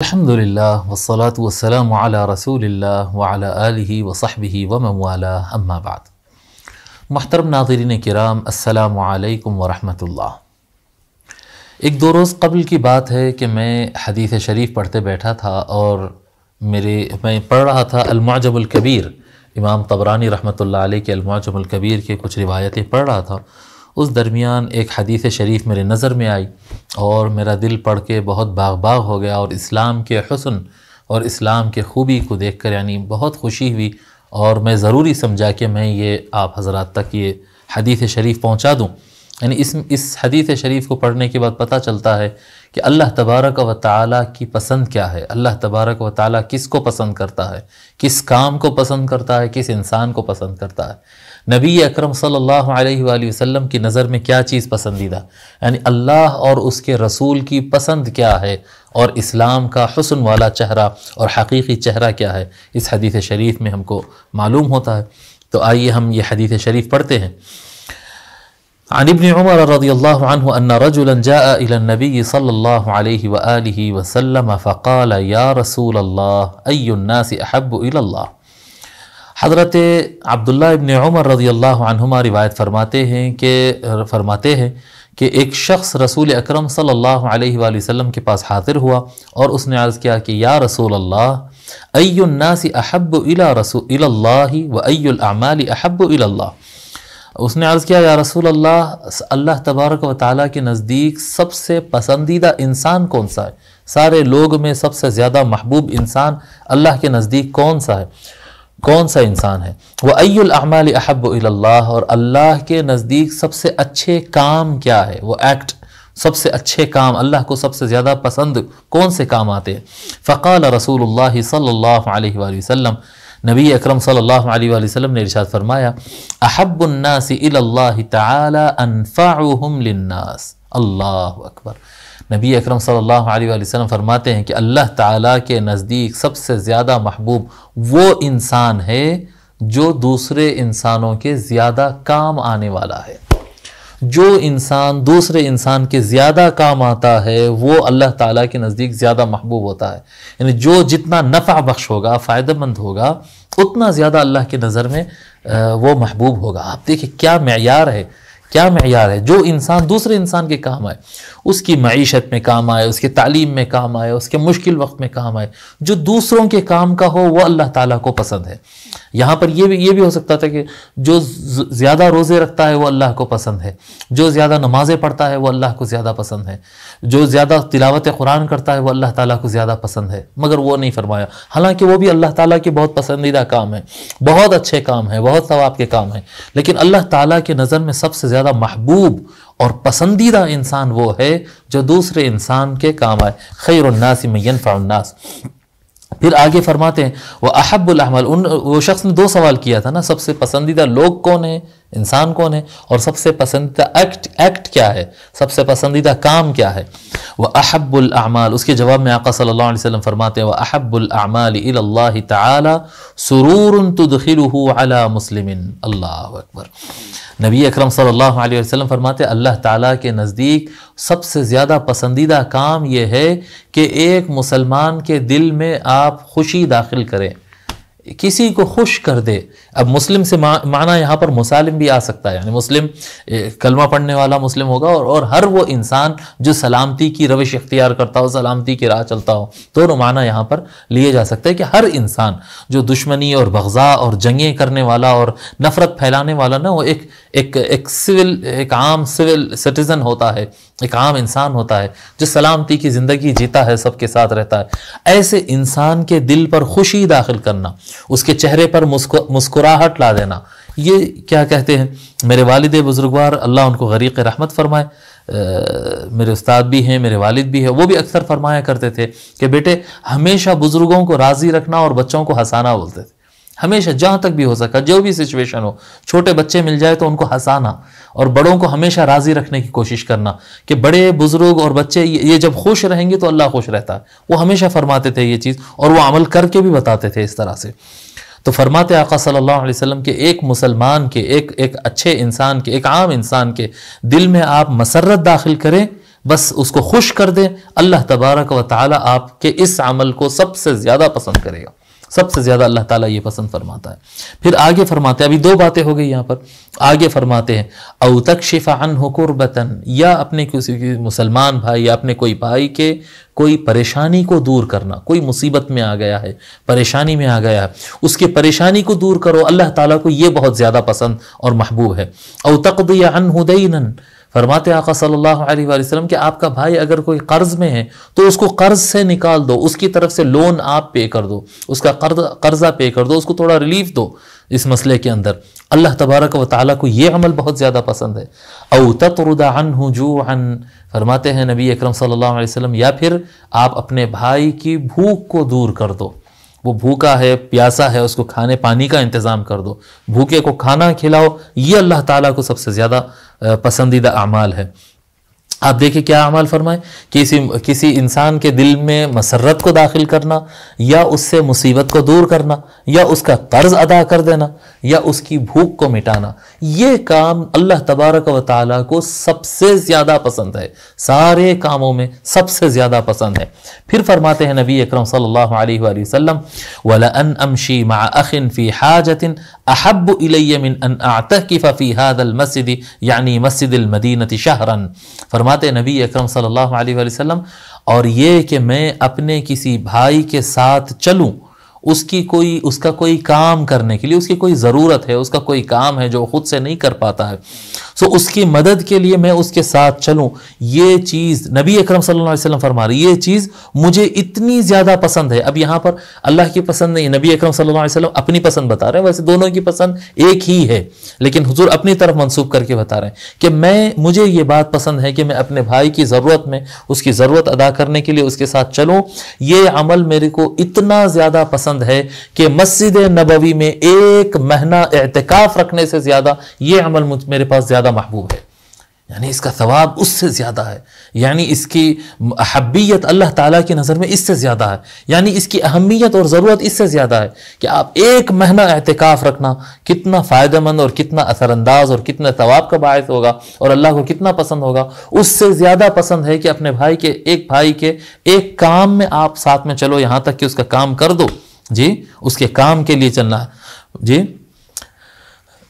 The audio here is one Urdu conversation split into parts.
الحمدللہ والصلاة والسلام علی رسول اللہ وعلی آلہ وصحبہ ومن والاه اما بعد۔ محترم ناظرین کرام، السلام علیکم ورحمۃ اللہ۔ ایک دو روز قبل کی بات ہے کہ میں حدیث شریف پڑھتے بیٹھا تھا اور میں پڑھ رہا تھا المعجم الکبیر، امام طبرانی رحمۃ اللہ علیہ کے المعجم الکبیر کے کچھ روایتیں پڑھ رہا تھا۔ اس درمیان ایک حدیث شریف میرے نظر میں آئی اور میرا دل پڑھ کے بہت باغ ہو گیا، اور اسلام کے حسن اور اسلام کے خوبی کو دیکھ کر بہت خوشی ہوئی، اور میں ضروری سمجھا کہ میں یہ آپ حضرات تک یہ حدیث شریف پہنچا دوں۔ اس حدیث شریف کو پڑھنے کے بعد پتہ چلتا ہے کہ اللہ تبارک و تعالیٰ کی پسند کیا ہے، اللہ تبارک و تعالیٰ کس کو پسند کرتا ہے، کس کام کو پسند کرتا ہے، کس انسان کو پسند کرتا ہے، نبی اکرم صلی اللہ علیہ وآلہ وسلم کی نظر میں کیا چیز پسندیدہ، اللہ اور اس کے رسول کی پسند کیا ہے، اور اسلام کا حسن والا چہرہ اور حقیقی چہرہ کیا ہے، اس حدیث شریف میں ہم کو معلوم ہوتا ہے۔ تو آئیے ہم یہ حدیث شریف پڑھتے ہیں۔ عن ابن عمر رضی اللہ عنہ ان رجلا جاء الى النبي صلی اللہ علیہ وآلہ وسلم فقال یا رسول اللہ ای الناس احب الى اللہ۔ حضرت عبداللہ ابن عمر رضی اللہ عنہما روایت فرماتے ہیں کہ ایک شخص رسول اکرم صلی اللہ علیہ وآلہ وسلم کے پاس حاضر ہوا اور اس نے عرض کیا کہ یا رسول اللہ ای الناس احب الى اللہ و ای الاعمال احب الى اللہ۔ اس نے عرض کیا یا رسول اللہ، اللہ تبارک و تعالیٰ کے نزدیک سب سے پسندیدہ انسان کون سا ہے، سارے لوگ میں سب سے زیادہ محبوب انسان اللہ کے نزدیک کون سا ہے، کون سا انسان ہے، وَأَيُّ الْأَعْمَالِ أَحَبُّ إِلَى اللَّهِ، اور اللہ کے نزدیک سب سے اچھے کام کیا ہے، وہ ایکٹ، سب سے اچھے کام، اللہ کو سب سے زیادہ پسند کون سے کام آتے ہیں۔ فقال رسول اللہ صلی اللہ علیہ وآلہ وسلم، نبی اکرم صلی اللہ علیہ وآلہ وسلم نے ارشاد فرمایا احب الناس الی اللہ تعالی انفعهم للناس۔ اللہ اکبر۔ نبی اکرم صلی اللہ علیہ وآلہ وسلم فرماتے ہیں کہ اللہ تعالیٰ کے نزدیک سب سے زیادہ محبوب وہ انسان ہے جو دوسرے انسانوں کے زیادہ کام آنے والا ہے۔ جو انسان دوسرے انسان کے زیادہ کام آتا ہے وہ اللہ تعالیٰ کے نزدیک زیادہ محبوب ہوتا ہے، یعنی جو جتنا نفع بخش ہوگا، فائدہ مند ہوگا، اتنا زیادہ اللہ کی نظر میں وہ محبوب ہوگا۔ آپ دیکھیں کیا معیار ہے، کیا معیار ہے۔ جو انسان دوسرے انسان کے کام آئے، اس کی معیشت میں کام آئے، اس کی تعلیم میں کام آئے، اس کے مشکل وقت میں کام آئے، جو دوسروں کے کام کا ہو وہ اللہ تعالیٰ کو پسند ہے۔ یہاں پر یہ بھی ہو سکتا تھا کہ جو زیادہ روزے رکھتا ہے وہ اللہ کو پسند ہے، جو زیادہ نمازیں پڑھتا ہے وہ اللہ کو زیادہ پسند ہے، جو زیادہ تلاوت قرآن کرتا ہے وہ اللہ تعالیٰ کو زیادہ پسند ہے، مگر وہ نہیں فرمایا، حالانکہ وہ بھی اللہ تعالیٰ کے بہت پسندیدہ کام ہے، بہت اچھے کام ہیں، بہت ثواب کے کام ہیں، لیکن اللہ تعالیٰ کے نظر میں سب سے زیادہ محبوب اور پسندیدہ انسان وہ ہے جو دوسرے انسان کے کام آئے۔ خیر الناس من ینفع الناس۔ پھر آگے فرماتے ہیں وَأَحَبُّ الْأَعْمَالِ، وہ شخص نے دو سوال کیا تھا نا، سب سے پسندیدہ لوگ کون ہیں، انسان کون ہے، اور سب سے پسندیدہ ایکٹ کیا ہے، سب سے پسندیدہ کام کیا ہے۔ وَأَحَبُّ الْأَعْمَالِ، اس کے جواب میں آقا صلی اللہ علیہ وسلم فرماتے ہیں وَأَحَبُّ الْأَعْمَالِ إِلَى اللَّهِ تَعَالَى سُرُورٌ تُدْخِلُهُ عَلَى مُسْلِمٍ۔ اللہ اکبر۔ نبی اکرم صلی اللہ علیہ وسلم فرماتے ہیں اللہ تعالیٰ کے نزدیک سب سے زیادہ پسندیدہ کام یہ ہے کہ ایک مسلمان کے دل میں آپ خوشی داخل کریں، کسی کو خوش کر دے۔ اب مسلم سے معنی یہاں پر مسالم بھی آ سکتا ہے، یعنی مسلم کلمہ پڑھنے والا مسلم ہوگا، اور ہر وہ انسان جو سلامتی کی روش اختیار کرتا ہو، سلامتی کی راہ چلتا ہو، دونوں معنی یہاں پر لیے جا سکتے ہیں کہ ہر انسان جو دشمنی اور بغضاء اور جنگیں کرنے والا اور نفرت پھیلانے والا نا، وہ ایک عام سول سٹیزن ہوتا ہے، ایک عام انسان ہوتا ہے جو سلامتی کی زندگی جیتا ہے، سب کے ساتھ رہتا ہے۔ ایسے انسان کے دل پر خوشی داخل کرنا، اس کے چہرے پر مسکراہٹ لا دینا، یہ کیا کہتے ہیں۔ میرے والد بزرگوار اللہ ان کو غریق رحمت فرمائے، میرے استاد بھی ہیں، میرے والد بھی ہیں، وہ بھی اکثر فرمایا کرتے تھے کہ بیٹے ہمیشہ بزرگوں کو راضی رکھنا اور بچوں کو ہنسانا بولتے تھے، ہمیشہ جہاں تک بھی ہو سکا، جو بھی سچویشن ہو، چھوٹے بچے مل جائے تو ان کو ہنسانا اور بڑوں کو ہمیشہ راضی رکھنے کی کوشش کرنا کہ بڑے بزرگ اور بچے یہ جب خوش رہیں گے تو اللہ خوش رہتا ہے۔ وہ ہمیشہ فرماتے تھے یہ چیز، اور وہ عمل کر کے بھی بتاتے تھے اس طرح سے۔ تو فرماتے آقا صلی اللہ علیہ وسلم کہ ایک مسلمان کے، ایک اچھے انسان کے، ایک عام انسان کے دل میں آپ مسرت داخل کریں بس اس کو خوش کر دیں، اللہ تبارک و تعالیٰ آپ کے اس عمل کو سب سے زیادہ پسند کرے گا، سب سے زیادہ اللہ تعالیٰ یہ پسند فرماتا ہے۔ پھر آگے فرماتے ہیں، ابھی دو باتیں ہو گئی یہاں پر، آگے فرماتے ہیں او تکشف عنہ کربتن، یا اپنے کسی مسلمان بھائی یا اپنے کوئی بھائی کے کوئی پریشانی کو دور کرنا، کوئی مصیبت میں آ گیا ہے، پریشانی میں آ گیا ہے، اس کی پریشانی کو دور کرو، اللہ تعالیٰ کو یہ بہت زیادہ پسند اور محبوب ہے۔ او تقضی عنہ دینا، فرماتے آقا صلی اللہ علیہ وآلہ وسلم کہ آپ کا بھائی اگر کوئی قرض میں ہے تو اس کو قرض سے نکال دو، اس کی طرف سے لون آپ پے کر دو، اس کا قرضہ پے کر دو، اس کو تھوڑا ریلیف دو اس مسئلے کے اندر۔ اللہ تبارک و تعالیٰ کو یہ عمل بہت زیادہ پسند ہے۔ او تطرد عنہ جوعا، فرماتے ہیں نبی اکرم صلی اللہ علیہ وسلم، یا پھر آپ اپنے بھائی کی بھوک کو دور کر دو، وہ بھوکا ہے، پیاسا ہے، اس کو کھانے پانی کا انتظام کر دو، بھوکے کو کھانا کھلاؤ، یہ اللہ تعالیٰ کو سب سے زیادہ پسندیدہ اعمال ہے۔ آپ دیکھیں کیا اعمال فرمائے، کسی انسان کے دل میں مسرت کو داخل کرنا، یا اس سے مصیبت کو دور کرنا، یا اس کا قرض ادا کر دینا، یا اس کی بھوک کو مٹانا، یہ کام اللہ تبارک و تعالیٰ کو سب سے زیادہ پسند ہے، سارے کاموں میں سب سے زیادہ پسند ہے۔ پھر فرماتے ہیں نبی اکرم صلی اللہ علیہ وآلہ وسلم وَلَأَنْ أَمْشِي مَعَ أَخٍ فِي حَاجَةٍ أَحَبُّ إِلَيَّ مِنْ أَنْ أَعْتَكِفَ فِي هَذَا الْمَسْجِدِ یعنی مسجد المدینة شہرًا، فرماتے نبی اکرم صلی اللہ علیہ وآلہ وسلم، اور یہ کہ میں اپنے کسی بھائی کے ساتھ چلوں، اس کا کوئی کام کرنے کے لیے، اس کی کوئی ضرورت ہے، اس کا کوئی کام ہے جو خود سے نہیں کر پاتا ہے، اس کی مدد کے لیے میں اس کے ساتھ چلوں، یہ چیز نبی اکرم صلی اللہ علیہ وسلم فرما رہے یہ چیز مجھے اتنی زیادہ پسند ہے۔ اب یہاں پر اللہ کی پسند نہیں، نبی اکرم صلی اللہ علیہ وسلم اپنی پسند بتا رہے ہیں، ویسے دونوں کی پسند ایک ہی ہے، لیکن حضور اپنی طرف منسوب کر کے بتا رہے ہیں کہ مجھے یہ بات پسند ہے کہ میں اپنے بھائی کی ضرورت میں اس کی ضرورت ادا کرنے کے لیے اس کے ساتھ چلوں، یہ عمل میرے کو اتنا زیادہ پسند ہے کہ مسجد نبوی میں ایک مہینہ اعتکاف رکھنے سے زیادہ یہ عمل میرے پاس زیادہ محبوب ہے، یعنی اس کا ثواب اس سے زیادہ ہے، یعنی اس کی احبیت اللہ تعالیٰ کی نظر میں اس سے زیادہ ہے، یعنی اس کی اہمیت اور ضرورت اس سے زیادہ ہے کہ آپ ایک مہینہ اعتکاف رکھنا کتنا فائدہ مند اور کتنا اثر انداز اور کتنا ثواب کا باعث ہوگا اور اللہ کو کتنا پسند ہوگا، اس سے زیادہ پسند ہے کہ اپنے بھائی کے ایک کام میں آپ ساتھ میں چلو، یہاں تک کہ اس کا کام کر دو، جی اس کے کام کے لیے چلنا ہے، جی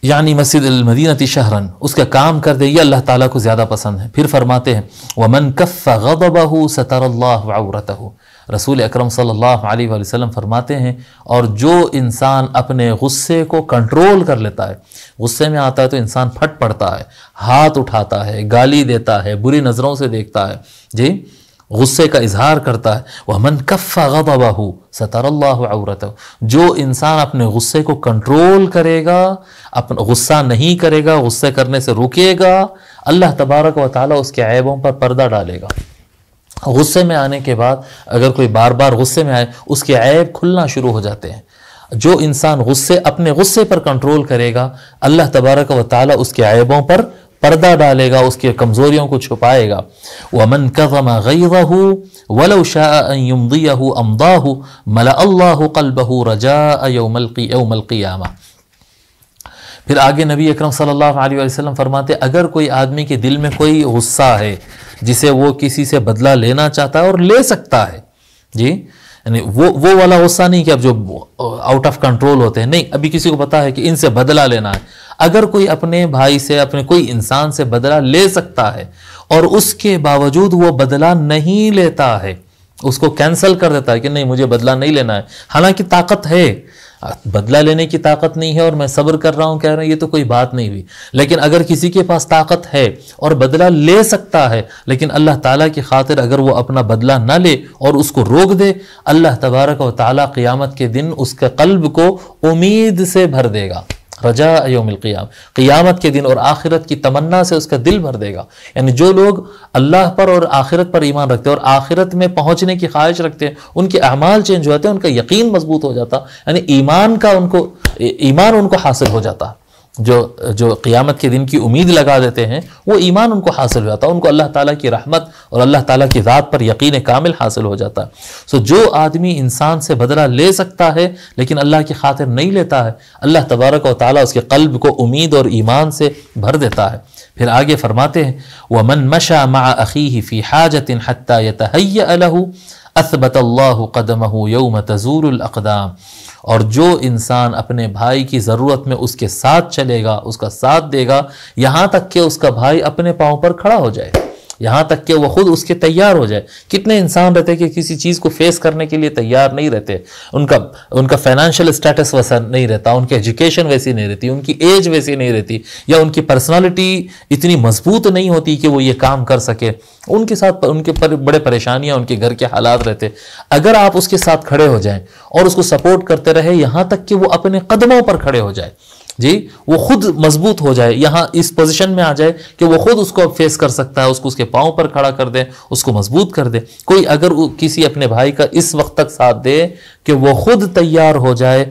یعنی مسجد المدینہ شہرن، اس کا کام کر دے، یہ اللہ تعالیٰ کو زیادہ پسند ہے۔ پھر فرماتے ہیں وَمَنْ كَفَّ غَضَبَهُ سَتَرَ اللَّهُ عَوْرَتَهُ، رسول اکرم صلی اللہ علیہ وآلہ وسلم فرماتے ہیں، اور جو انسان اپنے غصے کو کنٹرول کر لیتا ہے، غصے میں آتا ہے تو انسان پھٹ پڑتا ہے، ہاتھ اٹھاتا ہے، گالی دیتا ہے، بری نظروں سے دیکھتا ہے، جی غصے کا اظہار کرتا ہے، وَمَنْ كَفَّ غَضَبَهُ سَتَرَ اللَّهُ عَوْرَتَهُ، جو انسان اپنے غصے کو کنٹرول کرے گا، غصہ نہیں کرے گا، غصے کرنے سے رکے گا، اللہ تبارک و تعالیٰ اس کے عیبوں پر پردہ ڈالے گا۔ غصے میں آنے کے بعد اگر کوئی بار بار غصے میں آئے، اس کے عیب کھلنا شروع ہو جاتے ہیں۔ جو انسان اپنے غصے پر کنٹرول کرے گا، اللہ تبارک و تعالیٰ اس کے عیبوں پر پردہ ڈالے گا، اس کے کمزوریوں کو چھپائے گا۔ وَمَنْ كَظَمَ غَيْظَهُ وَلَوْ شَاءَ أَنْ يُمْضِيَهُ أَمْضَاهُ مَلَأَ اللَّهُ قَلْبَهُ رَجَاءَ يَوْمَ الْقِيَامَةِ۔ پھر آگے نبی اکرم صلی اللہ علیہ وسلم فرماتے اگر کوئی آدمی کے دل میں کوئی غصہ ہے جسے وہ کسی سے بدلہ لینا چاہتا ہے اور لے سکتا ہے، جی یعنی وہ والا غصہ نہیں کہ اب جو آؤٹ آف کنٹرول ہوتے ہیں، نہیں، ابھی کسی کو پتا ہے کہ ان سے بدلہ لینا ہے، اگر کوئی اپنے بھائی سے، اپنے کوئی انسان سے بدلہ لے سکتا ہے اور اس کے باوجود وہ بدلہ نہیں لیتا ہے، اس کو کینسل کر دیتا ہے کہ نہیں مجھے بدلہ نہیں لینا ہے، حالانکہ طاقت ہے، بدلہ لینے کی طاقت نہیں ہے اور میں صبر کر رہا ہوں، کہہ رہے ہیں یہ تو کوئی بات نہیں ہوئی، لیکن اگر کسی کے پاس طاقت ہے اور بدلہ لے سکتا ہے، لیکن اللہ تعالیٰ کی خاطر اگر وہ اپنا بدلہ نہ لے اور اس کو روک دے، اللہ تبارک و تعالیٰ قیامت کے دن اس کے قلب کو امید سے بھر دے گا، رجاء یوم القیامہ، قیامت کے دن اور آخرت کی تمنا سے اس کا دل بھر دے گا۔ یعنی جو لوگ اللہ پر اور آخرت پر ایمان رکھتے ہیں اور آخرت میں پہنچنے کی خواہش رکھتے ہیں، ان کے اعمال چینج ہو جاتے ہیں، ان کا یقین مضبوط ہو جاتا، یعنی ایمان ان کو حاصل ہو جاتا، جو قیامت کے دن کی امید لگا دیتے ہیں وہ ایمان ان کو حاصل ہو جاتا، ان کو اللہ تعالیٰ کی رحمت اور اللہ تعالیٰ کی ذات پر یقین کامل حاصل ہو جاتا ہے۔ جو آدمی انسان سے بدلہ لے سکتا ہے لیکن اللہ کی خاطر نہیں لیتا ہے، اللہ تبارک و تعالیٰ اس کے قلب کو امید اور ایمان سے بھر دیتا ہے۔ پھر آگے فرماتے ہیں وَمَن مَشَى مَعَ أَخِيهِ فِي حَاجَةٍ حَتَّى يَتَهَيَّأَ لَهُ أَثْبَتَ اللَّهُ قَدَمَهُ يَوْمَ تَزُولُ الْأَقْدَامُ، اور جو انسان اپنے بھائی کی ضرورت میں اس کے ساتھ چلے گا، اس کا ساتھ دے گا، یہاں تک کہ اس کا بھائی اپنے پاؤں پر کھڑا ہو جائے، یہاں تک کہ وہ خود اس کے تیار ہو جائے۔ کتنے انسان رہتے کہ کسی چیز کو فیس کرنے کے لیے تیار نہیں رہتے، ان کا فائنانشیل اسٹیٹس ویسا نہیں رہتا، ان کی ایجوکیشن ویسی نہیں رہتی، ان کی ایج ویسی نہیں رہتی، یا ان کی پرسنالٹی اتنی مضبوط نہیں ہوتی کہ وہ یہ کام کر سکے، ان کے ساتھ ان کے بڑے پریشانیاں، ان کے گھر کے حالات رہتے۔ اگر آپ اس کے ساتھ کھڑے ہو جائیں اور اس کو سپورٹ کرتے رہے یہاں تک کہ وہ اپنے قدموں پر کھڑے ہو جائے، جی وہ خود مضبوط ہو جائے، یہاں اس پوزیشن میں آ جائے کہ وہ خود اس کو فیس کر سکتا ہے، اس کو اس کے پاؤں پر کھڑا کر دے، اس کو مضبوط کر دے۔ کوئی اگر کسی اپنے بھائی کا اس وقت تک ساتھ دے کہ وہ خود تیار ہو جائے،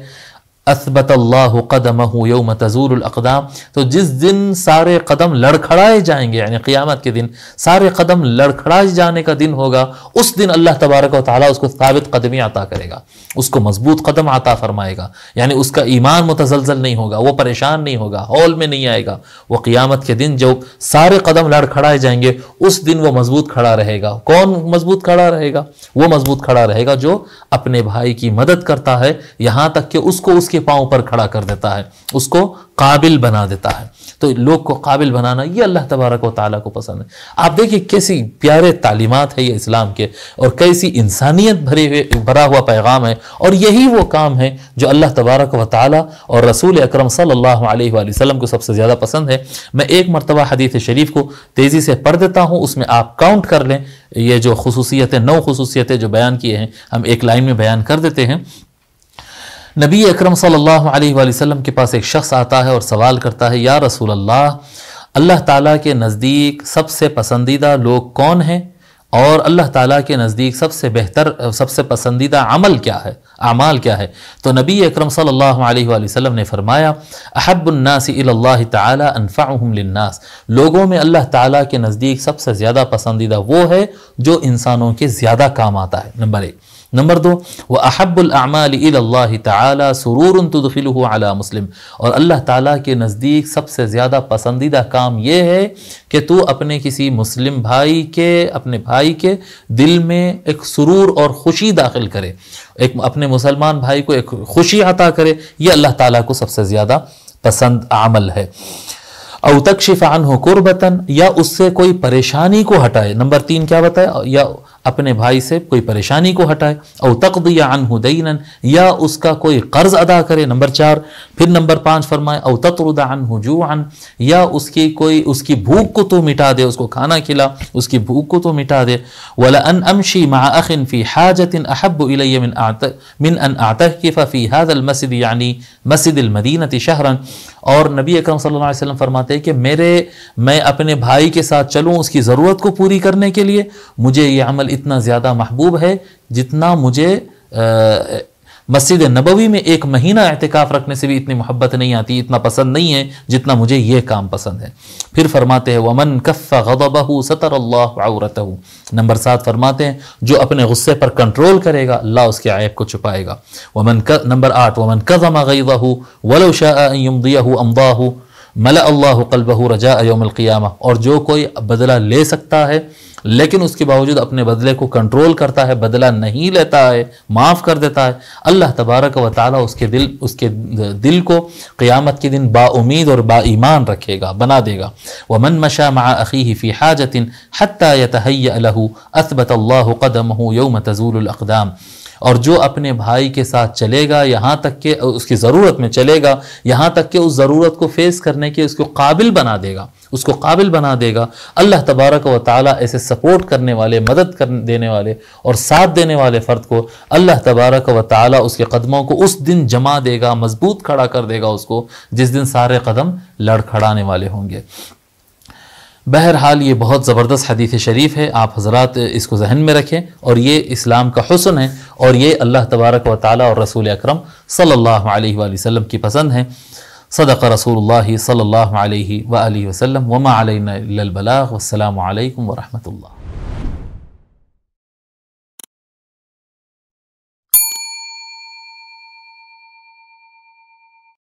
اثبت اللہ قدمہ یوم تزول الاقدام، تو جس دن سارے قدم لڑکھڑائے جائیں گے، یعنی قیامت کے دن سارے قدم لڑکھڑائے جانے کا دن ہوگا، اس دن اللہ تبارک و تعالیٰ اس کو ثابت قدمی عطا کرے گا، اس کو مضبوط قدم عطا فرمائے گا، یعنی اس کا ایمان متزلزل نہیں ہوگا، وہ پریشان نہیں ہوگا، ہول میں نہیں آئے گا۔ وہ قیامت کے دن جو سارے قدم لڑکھڑائے جائیں گے اس دن وہ مضبوط کھڑا رہے گا۔ کون مضبوط کھڑا رہے گا؟ وہ مضبوط کھڑا رہے گا جو اپنے بھائی کی مدد کرتا ہے، یہاں تک کہ اس کو اس کے پاؤں پر کھڑا کر دیتا ہے، اس کو قابل بنا دیتا ہے۔ تو لوگ کو قابل بنانا یہ اللہ تبارک و تعالیٰ کو پسند ہے۔ آپ دیکھیں کیسی پیارے تعلیمات ہے یہ اسلام کے، اور کیسی انسانیت بھرا ہوا پیغام ہے، اور یہی وہ کام ہے جو اللہ تبارک و تعالیٰ اور رسول اکرم صلی اللہ علیہ وآلہ وسلم کو سب سے زیادہ پسند ہے۔ میں ایک مرتبہ حدیث شریف کو تیزی سے پڑھ دیتا ہوں، اس میں آپ کاؤنٹ کر لیں، یہ جو خصوصیتیں 9 خصوصیتیں جو بیان کیے ہیں ہم ایک لائن میں بیان کر دیتے ہیں۔ نبی اکرم صلی اللہ علیہ وآلہ وسلم کے پاس ایک شخص آتا ہے اور سوال کرتا ہے، یا رسول اللہ، اللہ تعالیٰ کے نزدیک سب سے پسندیدہ لوگ کون ہیں، اور اللہ تعالیٰ کے نزدیک سب سے بہتر، سب سے پسندیدہ عمل کیا ہے، اعمال کیا ہے؟ تو نبی اکرم صلی اللہ علیہ وآلہ وسلم نے فرمایا، احب الناس الی اللہ تعالی انفعهم للناس، لوگوں میں اللہ تعالیٰ کے نزدیک سب سے زیادہ پسندیدہ وہ ہے جو انسانوں کے زیادہ کام آتا ہے، نمبر 1۔ نمبر 2، وَأَحَبُّ الْأَعْمَالِ إِلَى اللَّهِ تَعَالَى سُرُورٌ تُدْخِلُهُ عَلَى مسلم، اور اللہ تعالیٰ کے نزدیک سب سے زیادہ پسندیدہ کام یہ ہے کہ تو اپنے کسی مسلم اپنے بھائی کے دل میں ایک سرور اور خوشی داخل کرے، اپنے مسلمان بھائی کو ایک خوشی عطا کرے، یہ اللہ تعالیٰ کو سب سے زیادہ پسند عمل ہے۔ او تکشف عنہ کربتن، یا اس سے کوئی پریشانی کو ہٹائے، نمبر 3 کیا بتایا، یا اپنے بھائی سے کوئی پریشانی کو ہٹائے، او تقضی عنہ دینا، یا اس کا کوئی قرض ادا کرے، نمبر 4۔ پھر نمبر 5 فرمائے، او تطرد عنہ جوعا، یا اس کی بھوک کو تو مٹا دے، اس کو کھانا کھلا، اس کی بھوک کو تو مٹا دے۔ وَلَأَنْ أَمْشِي مَعَ أَخٍ فِي حَاجَةٍ أَحَبُّ إِلَيَّ مِنْ أَنْ أَعْتَكِفَ فِي هَذَا الْمَسْجِدِ یعنی مسجد المدینہ شہرًا، اور نبی اکرم صلی اللہ علیہ وسلم فرماتے ہیں کہ میں اپنے بھائی کے ساتھ چلوں اس کی ضرورت کو پوری کرنے کے لیے، مجھے یہ عمل اتنا زیادہ محبوب ہے جتنا مجھے مسجد نبوی میں 1 مہینہ اعتکاف رکھنے سے بھی اتنی محبت نہیں آتی، اتنا پسند نہیں ہے جتنا مجھے یہ کام پسند ہے۔ پھر فرماتے ہیں وَمَنْ كَفَّ غَضَبَهُ سَتَرَ اللَّهُ عَوْرَتَهُ، نمبر 7 فرماتے ہیں جو اپنے غصے پر کنٹرول کرے گا اللہ اس کے عیب کو چھپائے گا۔ نمبر 8 وَمَنْ كَظَمَ غَيْظَهُ وَلَوْ شَاءَ أَن يُمْضِيَهُ أَمْضَاهُ مَلَأَ اللَّهُ قَلْبَهُ رَجَاءَ يَوْمِ الْقِيَامَةِ، اور جو کوئی بدلہ لے سکتا ہے لیکن اس کے باوجود اپنے بدلے کو کنٹرول کرتا ہے، بدلہ نہیں لیتا ہے، معاف کر دیتا ہے، اللہ تبارک و تعالیٰ اس کے دل کو قیامت کے دن با امید اور با ایمان رکھے گا، بنا دے گا۔ وَمَن مَشَى مَعَ أَخِيهِ فِي حَاجَةٍ حَتَّى يَتَهَيَّأَ لَهُ أَثْبَتَ اللَّهُ قَدَمَهُ يَوْمَ تَزُولُ الْأَقْدَامُ، اور جو اپنے بھائی کے ساتھ چلے گا یہاں تک کہ اس کی ضرورت میں چلے گا، یہاں تک کہ اس ضرورت کو فیس کرنے کے اس کو قابل بنا دے گا، اس کو قابل بنا دے گا۔ اللہ تبارک و تعالیٰ ایسے سپورٹ کرنے والے، مدد دینے والے اور ساتھ دینے والے فرد کو اللہ تبارک و تعالیٰ اس کے قدموں کو اس دن جما دے گا، مضبوط کھڑا کر دے گا اس کو، جس دن سارے قدم لڑکھڑانے والے ہوں گے۔ بہرحال یہ بہت زبردست حدیث شریف ہے، آپ حضرات اس کو ذہن میں رکھیں، اور یہ اسلام کا حسن ہے، اور یہ اللہ تبارک و تعالیٰ اور رسول اکرم صلی اللہ علیہ وآلہ وسلم کی پسند ہے۔ صدق رسول اللہ صلی اللہ علیہ وآلہ وسلم، وما علینا الا البلاغ، والسلام علیکم ورحمۃ اللہ۔